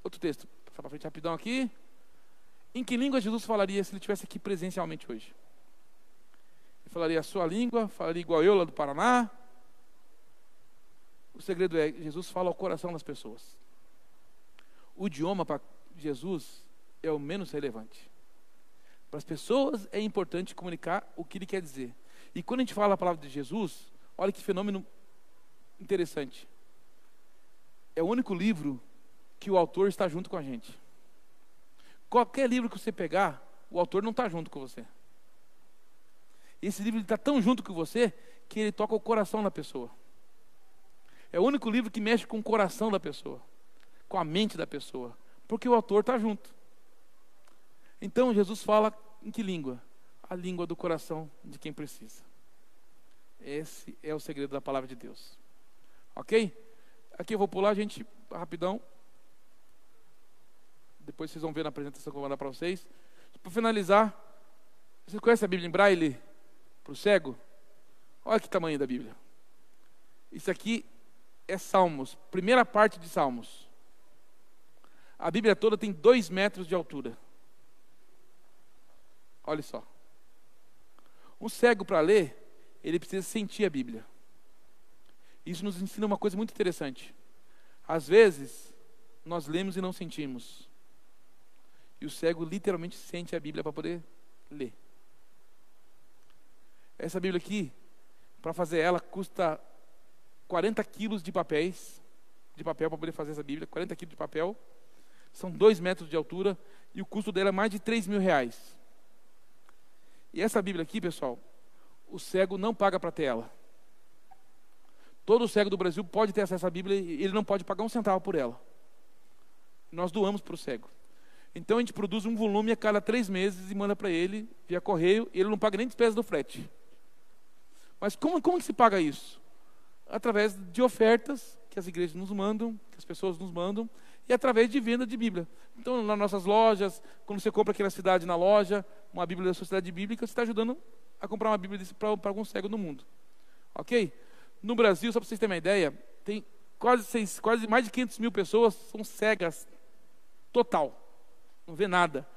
Outro texto. Vou passar para frente rapidão aqui. Em que língua Jesus falaria se ele estivesse aqui presencialmente hoje? Ele falaria a sua língua, falaria igual eu lá do Paraná. O segredo é: Jesus fala ao coração das pessoas. O idioma para Jesus é o menos relevante. Para as pessoas é importante comunicar o que ele quer dizer. E quando a gente fala a palavra de Jesus, olha que fenômeno interessante. É o único livro que o autor está junto com a gente. Qualquer livro que você pegar, o autor não está junto com você. Esse livro está tão junto com você que ele toca o coração da pessoa. É o único livro que mexe com o coração da pessoa, com a mente da pessoa, porque o autor está junto. Então Jesus fala em que língua? A língua do coração de quem precisa. Esse é o segredo da palavra de Deus. Ok? Aqui eu vou pular, gente, rapidão. Depois vocês vão ver na apresentação que eu vou mandar para vocês. Para finalizar, vocês conhecem a Bíblia em Braille para o cego? Olha que tamanho da Bíblia. Isso aqui é Salmos, primeira parte de Salmos. A Bíblia toda tem 2 metros de altura. Olha só. Um cego, para ler, ele precisa sentir a Bíblia. Isso nos ensina uma coisa muito interessante. Às vezes, nós lemos e não sentimos. E o cego literalmente sente a Bíblia para poder ler. Essa Bíblia aqui, para fazer ela, custa 40 quilos de papel para poder fazer essa Bíblia. 40 quilos de papel. São 2 metros de altura. E o custo dela é mais de R$3.000. E essa Bíblia aqui, pessoal, o cego não paga para ter ela. Todo cego do Brasil pode ter acesso à Bíblia e ele não pode pagar um centavo por ela. Nós doamos para o cego. Então a gente produz um volume a cada 3 meses e manda para ele via correio, e ele não paga nem despesa do frete. Mas como que se paga isso? Através de ofertas que as igrejas nos mandam, que as pessoas nos mandam, e através de venda de Bíblia. Então, nas nossas lojas, quando você compra aqui na cidade, na loja, uma Bíblia da Sociedade Bíblica, você está ajudando a comprar uma Bíblia para algum cego no mundo. Ok? No Brasil, só para vocês terem uma ideia, tem quase mais de 500 mil pessoas são cegas, total, não vê nada.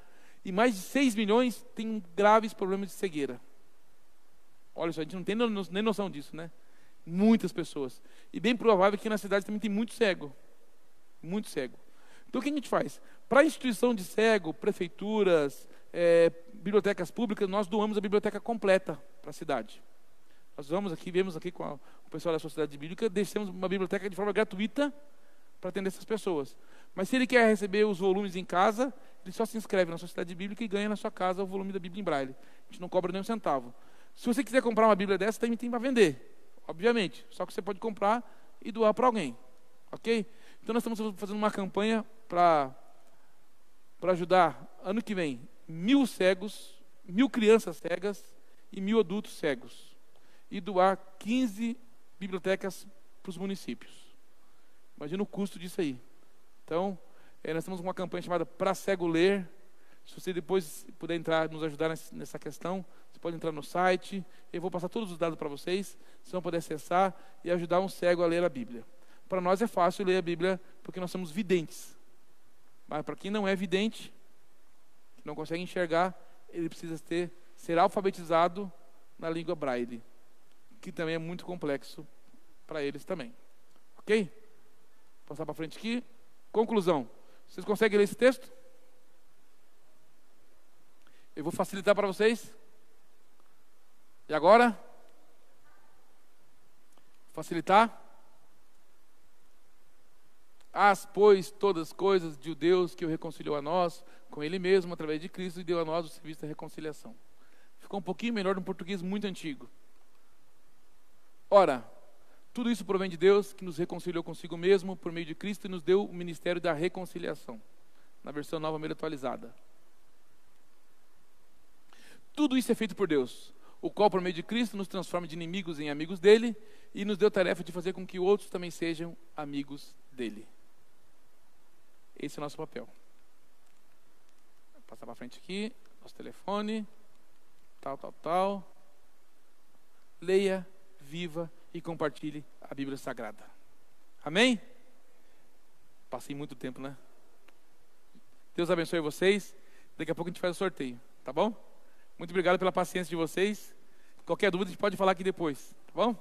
E mais de 6 milhões têm graves problemas de cegueira. Olha só, a gente não tem nem noção disso, né? Muitas pessoas. E bem provável que na cidade também tem muito cego. Muito cego. Então o que a gente faz? Para a instituição de cego, prefeituras, bibliotecas públicas, nós doamos a biblioteca completa para a cidade. Nós viemos aqui com o pessoal da Sociedade Bíblica, deixamos uma biblioteca de forma gratuita para atender essas pessoas. Mas se ele quer receber os volumes em casa, ele só se inscreve na Sociedade Bíblica e ganha na sua casa o volume da Bíblia em Braille. A gente não cobra nem um centavo. Se você quiser comprar uma Bíblia dessa, também tem para vender, obviamente. Só que você pode comprar e doar para alguém. Ok? Então nós estamos fazendo uma campanha para ajudar, ano que vem, 1.000 cegos, 1.000 crianças cegas e 1.000 adultos cegos. E doar 15 bibliotecas para os municípios. Imagina o custo disso aí. Então, nós temos uma campanha chamada Pra Cego Ler. Se você depois puder nos ajudar nessa questão, você pode entrar no site. Eu vou passar todos os dados para vocês. Vocês vão poder acessar e ajudar um cego a ler a Bíblia. Para nós é fácil ler a Bíblia porque nós somos videntes. Mas para quem não é vidente, que não consegue enxergar, ele precisa ser alfabetizado na língua Braille, que também é muito complexo para eles também. Ok? Vou passar para frente aqui. Conclusão. Vocês conseguem ler esse texto? Eu vou facilitar para vocês. E agora? Facilitar? Pois, todas as coisas de Deus que o reconciliou a nós, com Ele mesmo, através de Cristo, e deu a nós o serviço da reconciliação. Ficou um pouquinho melhor no português muito antigo. Ora, tudo isso provém de Deus, que nos reconciliou consigo mesmo, por meio de Cristo, e nos deu o ministério da reconciliação, na versão nova, meio atualizada. Tudo isso é feito por Deus, o qual, por meio de Cristo, nos transforma de inimigos em amigos dele, e nos deu a tarefa de fazer com que outros também sejam amigos dele. Esse é o nosso papel. Vou passar para frente aqui, nosso telefone, tal. Leia, viva e compartilhe a Bíblia Sagrada. Amém? Passei muito tempo, né? Deus abençoe vocês. Daqui a pouco a gente faz o sorteio, tá bom? Muito obrigado pela paciência de vocês. Qualquer dúvida a gente pode falar aqui depois, tá bom?